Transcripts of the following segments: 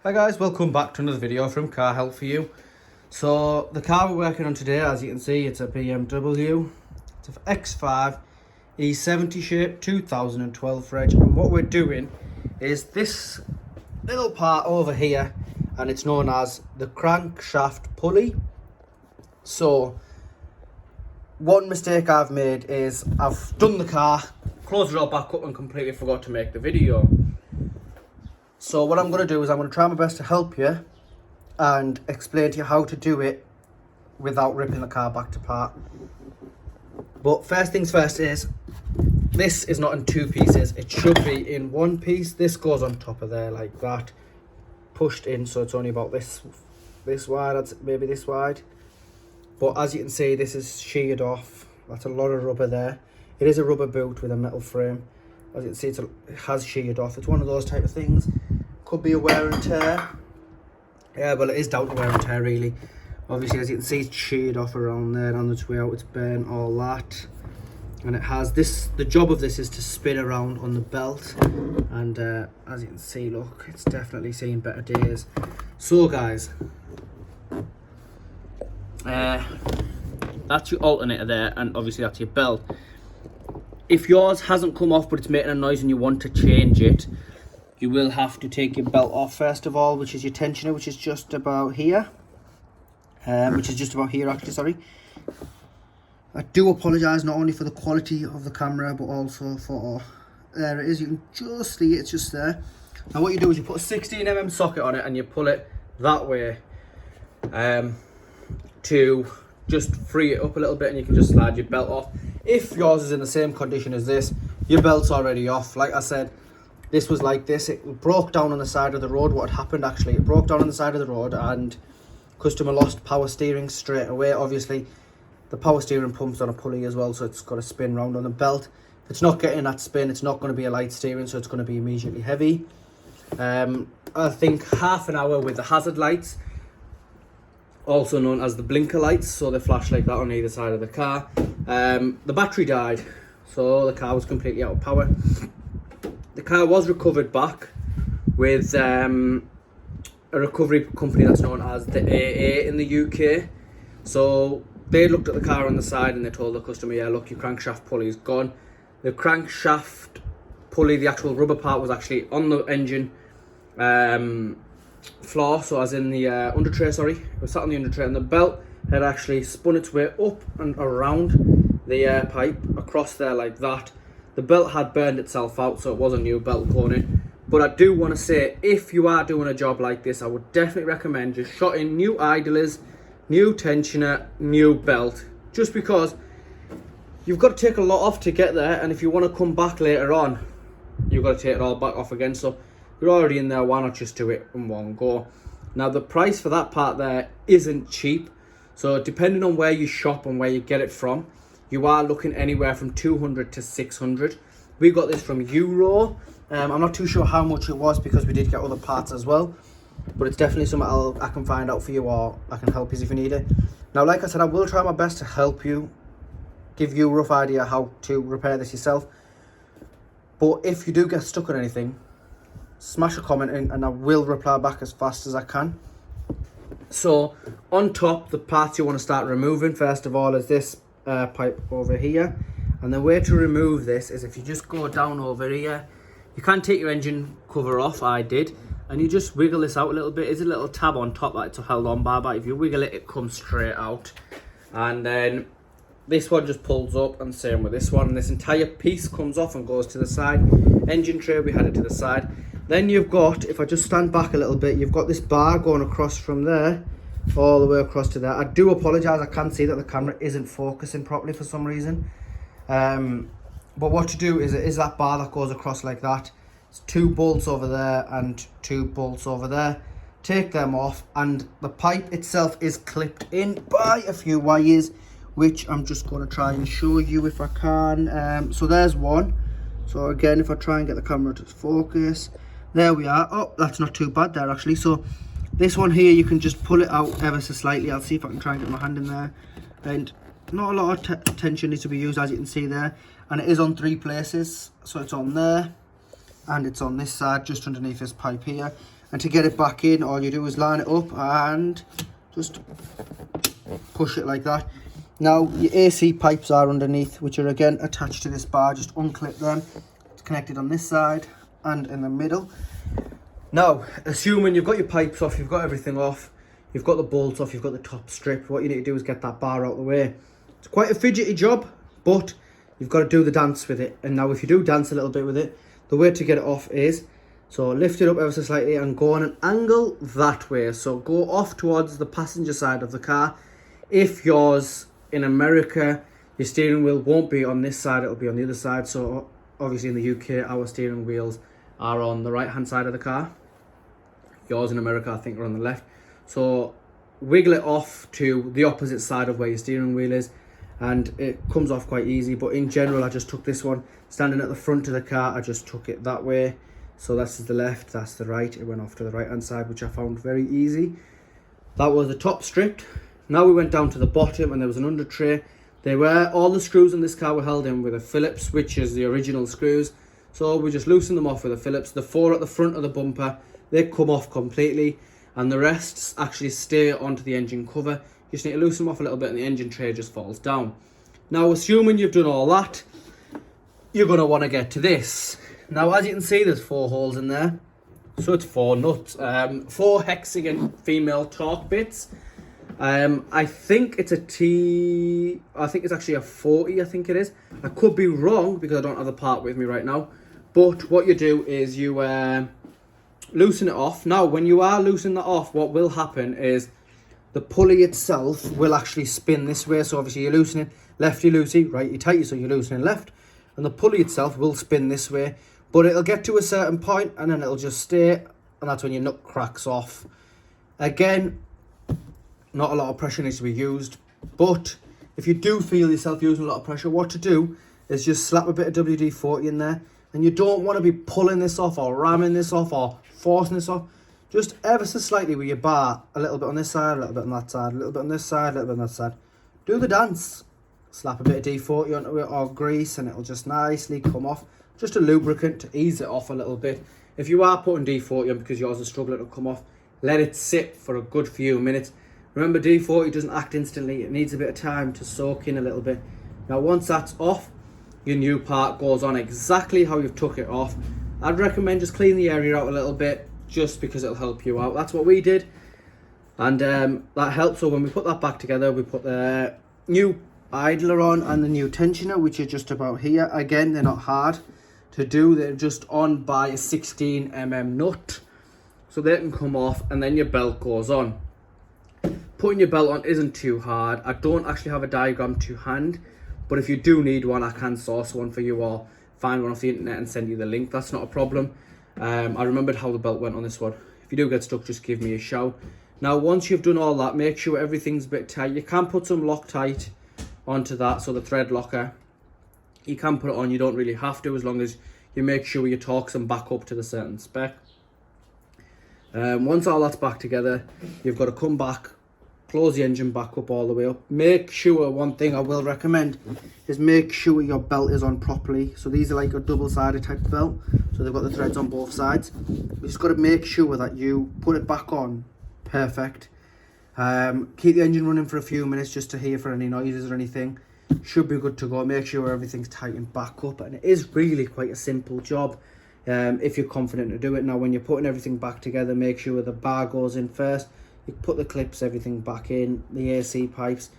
Hi guys, welcome back to another video from Car Help for You. So the car we're working on today, as you can see, it's a BMW. It's an X5 E70 shape 2012 reg, and what we're doing is this little part over here, and it's known as the crankshaft pulley. So one mistake I've made is I've done the car, closed it all back up and completely forgot to make the video. So what I'm going to do is I'm going to try my best to help you and explain to you how to do it without ripping the car back to part. But first things first is, this is not in two pieces, it should be in one piece. This goes on top of there like that, pushed in, so it's only about this wide, that's maybe this wide. But as you can see, this is sheared off, that's a lot of rubber there. It is a rubber boot with a metal frame. As you can see, it has sheared off. It's one of those type of things. Could be a wear and tear. Yeah, well, it is down to wear and tear, really. Obviously, as you can see, it's sheared off around there, on its way out, it's burnt, all that. And it has this, the job of this is to spin around on the belt. And as you can see, look, it's definitely seen better days. So, guys, that's your alternator there, and obviously that's your belt. If yours hasn't come off but it's making a noise and you want to change it, you will have to take your belt off first of all, which is your tensioner, which is just about here. Actually, sorry. I do apologise not only for the quality of the camera but also for, there it is, you can just see it, it's just there. Now what you do is you put a 16mm socket on it and you pull it that way to just free it up a little bit, and you can just slide your belt off. If yours is in the same condition as this, your belt's already off. Like I said, this was like this, it broke down on the side of the road. What had happened actually, it broke down on the side of the road and customer lost power steering straight away. Obviously the power steering pump's on a pulley as well, so it's got to spin round on the belt. If it's not getting that spin, it's not going to be a light steering, so it's going to be immediately heavy. I think half an hour with the hazard lights, also known as the blinker lights, so they flash like that on either side of the car. The battery died, so the car was completely out of power. The car was recovered back with a recovery company that's known as the AA in the UK. So they looked at the car on the side and they told the customer, yeah, look, your crankshaft pulley is gone. The crankshaft pulley, the actual rubber part, was actually on the engine floor, so as in the under tray, sorry, it was sat on the under tray, and the belt had actually spun its way up and around the air pipe across there like that. The belt had burned itself out, so it was a new belt going in. But I do want to say, if you are doing a job like this, I would definitely recommend just shot in new idlers, new tensioner, new belt, just because you've got to take a lot off to get there, and if you want to come back later on, you've got to take it all back off again. So you're already in there, why not just do it in one go? Now the price for that part there isn't cheap, so depending on where you shop and where you get it from, you are looking anywhere from 200 to 600. We got this from Euro. I'm not too sure how much it was because we did get other parts as well, but it's definitely something I can find out for you, or I can help you if you need it. Now like I said, I will try my best to help you, give you a rough idea how to repair this yourself. But if you do get stuck on anything, smash a comment in and I will reply back as fast as I can. So on top, the parts you want to start removing first of all is this pipe over here, and the way to remove this is if you just go down over here. You can take your engine cover off, I did, and you just wiggle this out a little bit. There's a little tab on top that it's held on by, but if you wiggle it, it comes straight out. And then this one just pulls up, and same with this one, and this entire piece comes off and goes to the side. Engine tray, we had it to the side. Then you've got, if I just stand back a little bit, you've got this bar going across from there all the way across to there. I do apologise, I can see that the camera isn't focusing properly for some reason. But what to do is that bar that goes across like that. It's 2 bolts over there and 2 bolts over there. Take them off, and the pipe itself is clipped in by a few wires, which I'm just going to try and show you if I can. So there's one. So again, if I try and get the camera to focus, there we are. Oh, that's not too bad there actually. So this one here, you can just pull it out ever so slightly. I'll see if I can try and get my hand in there. And not a lot of tension needs to be used, as you can see there. And it is on 3 places. So it's on there, and it's on this side just underneath this pipe here. And to get it back in, all you do is line it up and just push it like that. Now your AC pipes are underneath, which are again attached to this bar. Just unclip them. It's connected on this side and in the middle. Now, assuming you've got your pipes off, you've got everything off, you've got the bolts off, you've got the top strip, what you need to do is get that bar out of the way. It's quite a fidgety job, but you've got to do the dance with it. And now if you do dance a little bit with it, the way to get it off is, so lift it up ever so slightly and go on an angle that way. So go off towards the passenger side of the car. If yours in America, your steering wheel won't be on this side, it'll be on the other side. So obviously in the UK, our steering wheels are on the right hand side of the car. Yours in America, I think, are on the left. So wiggle it off to the opposite side of where your steering wheel is, and it comes off quite easy. But in general, I just took this one standing at the front of the car. I just took it that way. So that's the left, that's the right. It went off to the right hand side, which I found very easy. That was the top stripped. Now we went down to the bottom, and there was an under tray. All the screws in this car were held in with a Phillips, which is the original screws. So we just loosened them off with a Phillips. The 4 at the front of the bumper, they come off completely, and the rest actually stay onto the engine cover. You just need to loosen them off a little bit, and the engine tray just falls down. Now, assuming you've done all that, you're going to want to get to this. Now, as you can see, there's 4 holes in there. So it's 4 nuts. 4 hexagon female torque bits. I think it's I think it's actually a 40, I think it is. I could be wrong because I don't have the part with me right now. But what you do is you loosen it off. Now, when you are loosening that off, what will happen is the pulley itself will actually spin this way. So obviously you're loosening lefty-loosey, righty-tighty, so you're loosening left. And the pulley itself will spin this way. But it'll get to a certain point and then it'll just stay. And that's when your nut cracks off. Again, not a lot of pressure needs to be used. But if you do feel yourself using a lot of pressure, what to do is just slap a bit of WD-40 in there. And you don't want to be pulling this off or ramming this off or forcing this off. Just ever so slightly with your bar. A little bit on this side, a little bit on that side, a little bit on this side, a little bit on that side. Do the dance. Slap a bit of D40 onto it or grease and it'll just nicely come off. Just a lubricant to ease it off a little bit. If you are putting D40 on because yours is struggling to come off, let it sit for a good few minutes. Remember, D40 doesn't act instantly. It needs a bit of time to soak in a little bit. Now, once that's off, your new part goes on exactly how you've took it off. I'd recommend just clean the area out a little bit just because it'll help you out. That's what we did. And that helps. So when we put that back together, we put the new idler on and the new tensioner, which are just about here. Again, they're not hard to do. They're just on by a 16mm nut. So they can come off and then your belt goes on. Putting your belt on isn't too hard. I don't actually have a diagram to hand, but if you do need one, I can source one for you or find one off the internet and send you the link. That's not a problem. I remembered how the belt went on this one. If you do get stuck, just give me a shout. Now, once you've done all that, make sure everything's a bit tight. You can put some Loctite onto that, so the thread locker. You can put it on, you don't really have to, as long as you make sure your torques and back up to the certain spec. Once all that's back together, you've got to come back, close the engine back up all the way up. Make sure, one thing I will recommend is make sure your belt is on properly. So these are like a double-sided type belt, so they've got the threads on both sides. You just got to make sure that you put it back on perfect. Keep the engine running for a few minutes just to hear for any noises or anything. Should be good to go. Make sure everything's tightened back up, and it is really quite a simple job if you're confident to do it. Now, when you're putting everything back together, make sure the bar goes in first. You put the clips, everything back in, the AC pipes.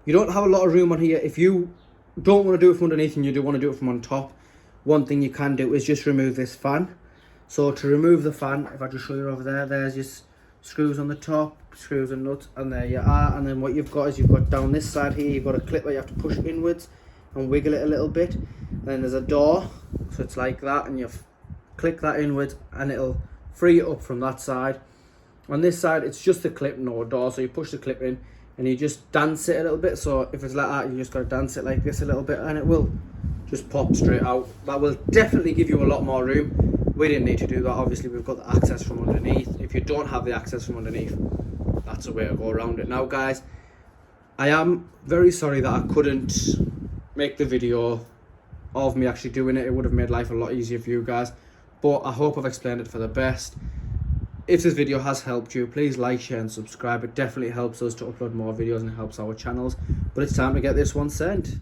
You don't have a lot of room on here. If you don't want to do it from underneath and you do want to do it from on top, one thing you can do is just remove this fan. So to remove the fan, if I just show you over there, there's your screws on the top, screws and nuts, and there you are. And then what you've got is you've got down this side here, you've got a clip where you have to push inwards and wiggle it a little bit. And then there's a door, so it's like that, and you click that inwards and it'll free it up from that side. On this side, it's just a clip, no door, so you push the clip in and you just dance it a little bit. So if it's like that, you just got to dance it like this a little bit and it will just pop straight out. That will definitely give you a lot more room. We didn't need to do that. Obviously, we've got the access from underneath. If you don't have the access from underneath, that's a way to go around it. Now, guys, I am very sorry that I couldn't make the video of me actually doing it. It would have made life a lot easier for you guys. but I hope I've explained it for the best. If this video has helped you, please like, share and subscribe. It definitely helps us to upload more videos and helps our channels. But it's time to get this one sent.